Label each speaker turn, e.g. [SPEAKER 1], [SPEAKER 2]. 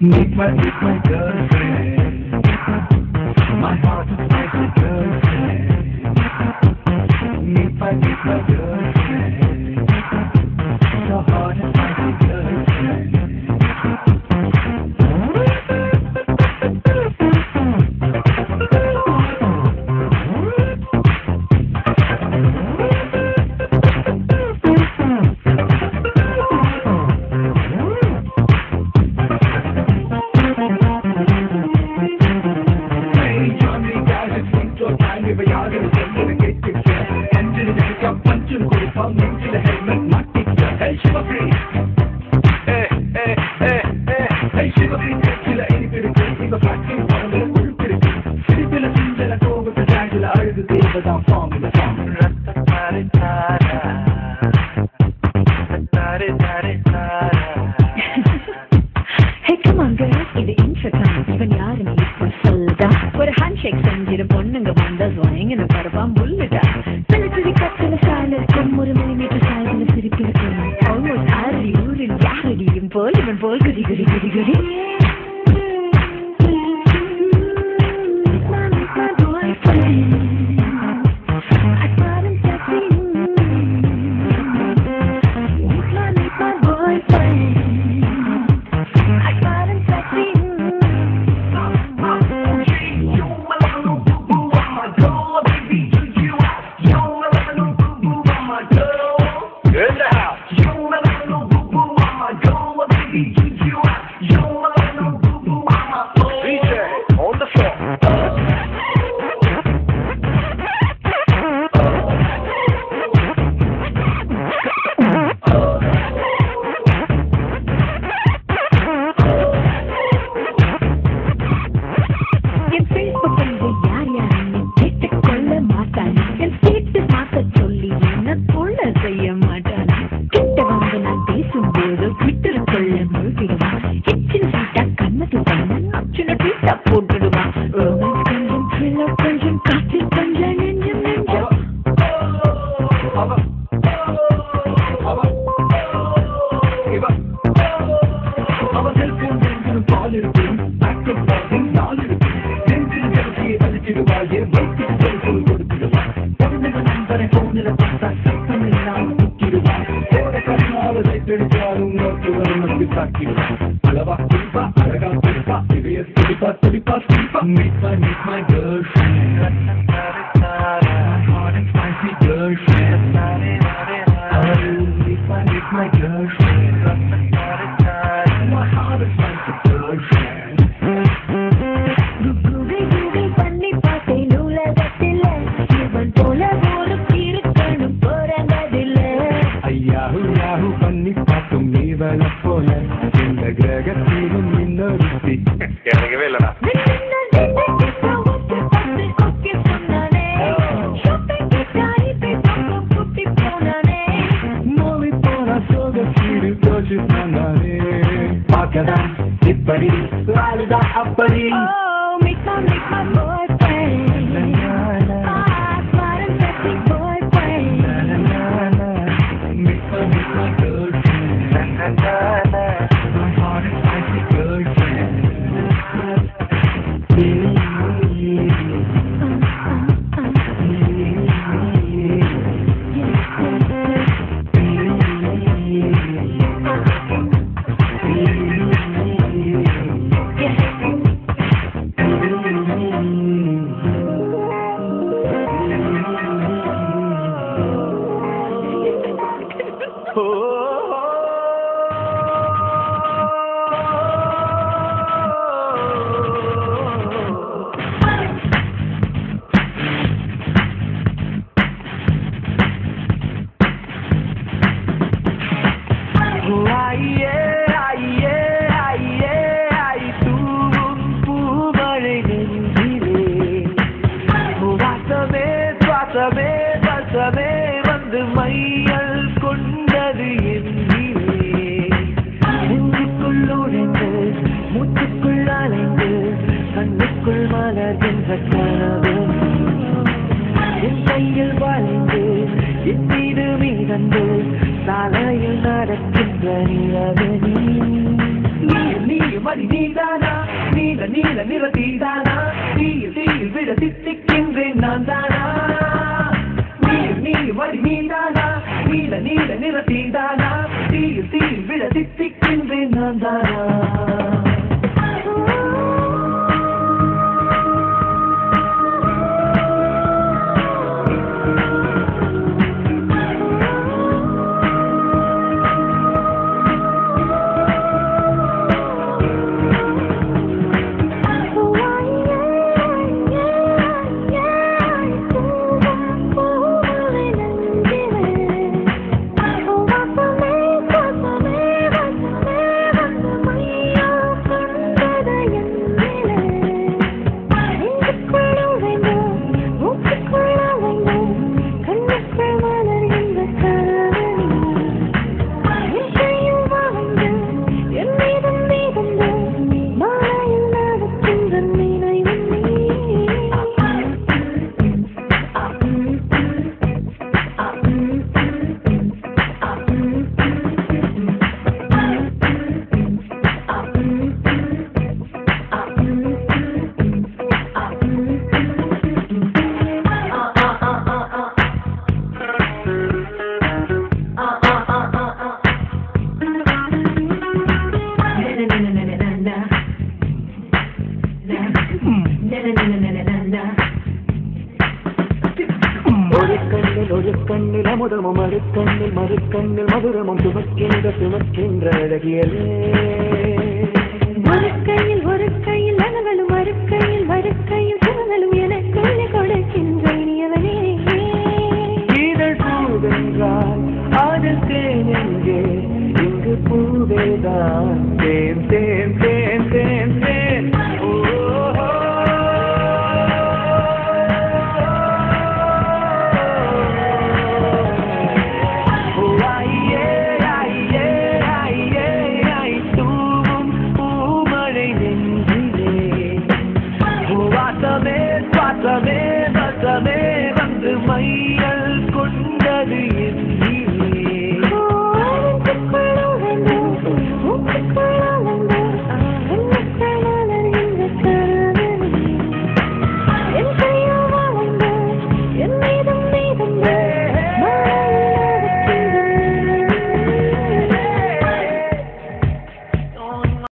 [SPEAKER 1] Meet my girlfriend. My heart is like a girlfriend. Meet my girlfriend. Your heart is like a girlfriend.
[SPEAKER 2] Hey, come on girls, இது intro time. இவன் யாருன்னு இப்போ சொல்லுடா. ஒரு handshake செஞ்சிரு பொண்ணுங்க வந்தா swingன்னு பரவாம் புல்லுடா. சில கத்துல சாயல் இருக்கும், ஒரு மில்லிமீட்டர் சாயல்ல சிரிப்பு இருக்கும். Almost ஆறடி ஊரில் யாரடியும் போல் இவன் போல் குதி குதி குதி குதி. பண்ணி பார்த்தேன் உலகத்தில் இவன் போல ஒரு
[SPEAKER 1] அதுதான் அப்படி.
[SPEAKER 2] Oh, meet my boyfriend. Smart and sexy boyfriend.
[SPEAKER 1] Meet my girlfriend. My heart is spicy girlfriend. வாசமே வந்து மையல் கொண்டது என்றிலே நெஞ்சுக்குள் உழைந்து மூச்சுக்குள் அலைந்து கண்ணுக்குள் மலர்கின்ற கனவு என் கையில் வளைந்து என் மீது மீதந்து சாலையில் நடக்கின்ற நிலவு நீ மணி நீதானா நீல நீல நிற தீதானா தீயில் விட தித்திக்கின்றேன் நான் தானா நீ மணி நீதானா நீல நீல நிற தீதானா தீயில் விட தித்திக்கின்றேன் நான் தானா ஒரு கண்ணில் அமுதமும் மறுக்கண்ணில் மறுக்கண்ணில் மதுரமும் சுமக்கின்ற அழகியலே